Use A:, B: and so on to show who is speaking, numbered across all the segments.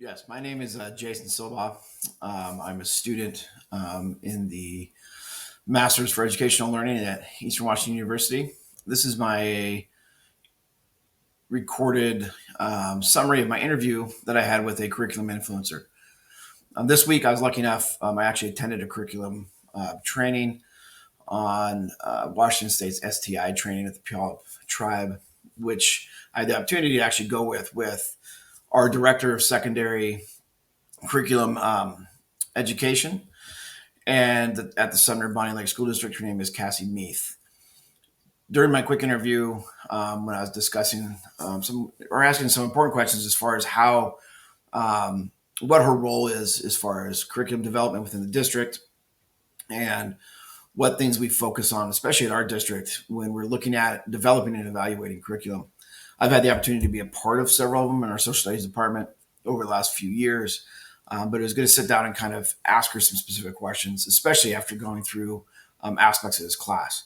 A: Yes, my name is Jason Silbaugh. I'm a student in the Master's for Educational Learning at Eastern Washington University. This is my recorded summary of my interview that I had with a curriculum influencer. This week, I was lucky enough, I actually attended a curriculum training on Washington State's STI training at the Puyallup tribe, which I had the opportunity to actually go with our director of secondary curriculum education, and at the Sumner Bonnie Lake School District. Her name is Cassie Meath. During my quick interview, when I was discussing asking some important questions as far as how what her role is as far as curriculum development within the district, and what things we focus on, especially at our district, when we're looking at developing and evaluating curriculum. I've had the opportunity to be a part of several of them in our social studies department over the last few years. But it was good to sit down and kind of ask her some specific questions, especially after going through aspects of this class.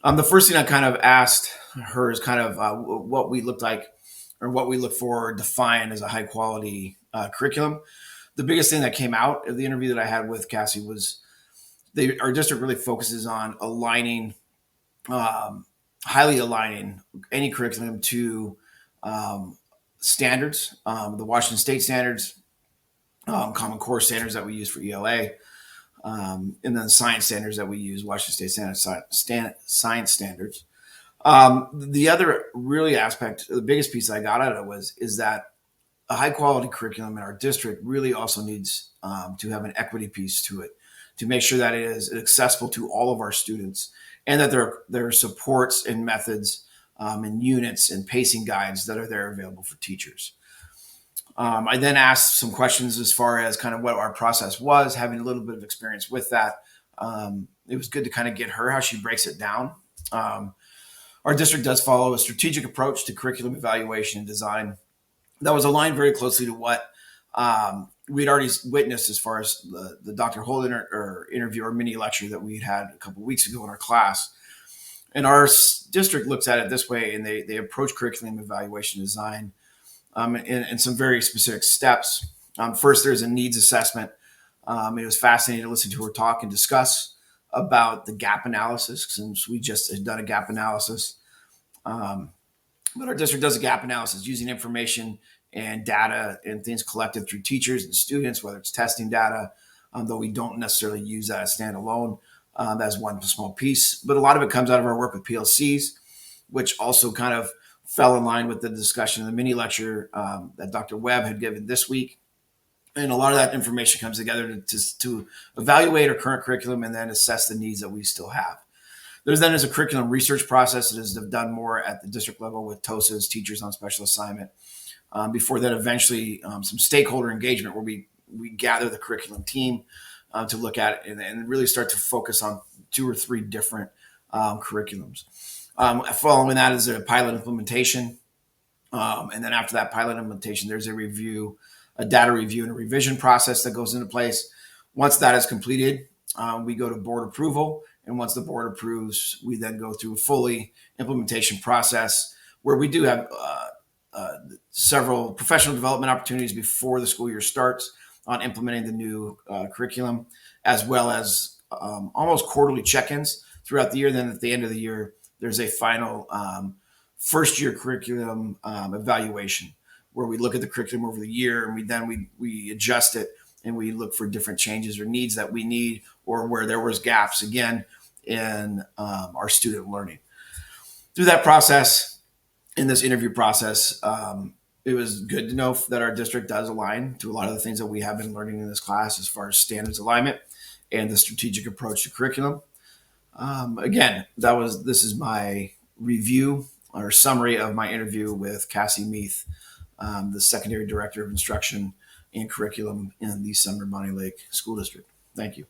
A: The first thing I kind of asked her is kind of what we looked like, or what we look for or define as a high quality curriculum. The biggest thing that came out of the interview that I had with Cassie was our district really focuses on highly aligning any curriculum to standards, the Washington State standards, Common Core standards that we use for ELA, and then science standards that we use, Washington State science standards. The other really aspect, the biggest piece I got out of it is that a high quality curriculum in our district really also needs to have an equity piece to it, to make sure that it is accessible to all of our students, and that there are supports and methods and units and pacing guides that are there available for teachers. I then asked some questions as far as kind of what our process was, having a little bit of experience with that. It was good to kind of get her how she breaks it down. Our district does follow a strategic approach to curriculum evaluation and design that was aligned very closely to what we'd already witnessed as far as the Dr. Holden or interview or mini lecture that we had a couple of weeks ago in our class. And our district looks at it this way, and they approach curriculum evaluation design in some very specific steps. First, there's a needs assessment. It was fascinating to listen to her talk and discuss about the gap analysis, since we just had done a gap analysis. But our district does a gap analysis using information and data and things collected through teachers and students, whether it's testing data, though we don't necessarily use that as standalone. That's one small piece. But a lot of it comes out of our work with PLCs, which also kind of fell in line with the discussion of the mini lecture that Dr. Webb had given this week. And a lot of that information comes together to evaluate our current curriculum and then assess the needs that we still have. There's a curriculum research process that is done more at the district level with TOSAs, teachers on special assignment. Before that, eventually some stakeholder engagement where we gather the curriculum team to look at it and really start to focus on 2 or 3 different curriculums. Following that is a pilot implementation. And then after that pilot implementation, there's a data review and a revision process that goes into place. Once that is completed, we go to board approval. And once the board approves, we then go through a fully implementation process where we do have several professional development opportunities before the school year starts on implementing the new curriculum, as well as almost quarterly check-ins throughout the year. Then at the end of the year, there's a final first year curriculum evaluation where we look at the curriculum over the year, and we adjust it, and we look for different changes or needs that we need, or where there was gaps again in our student learning. Through that process, in this interview process, it was good to know that our district does align to a lot of the things that we have been learning in this class as far as standards alignment and the strategic approach to curriculum. Again, this is my review or summary of my interview with Cassie Meath, the secondary director of instruction and curriculum in the Sumner Bonnie Lake School District. Thank you.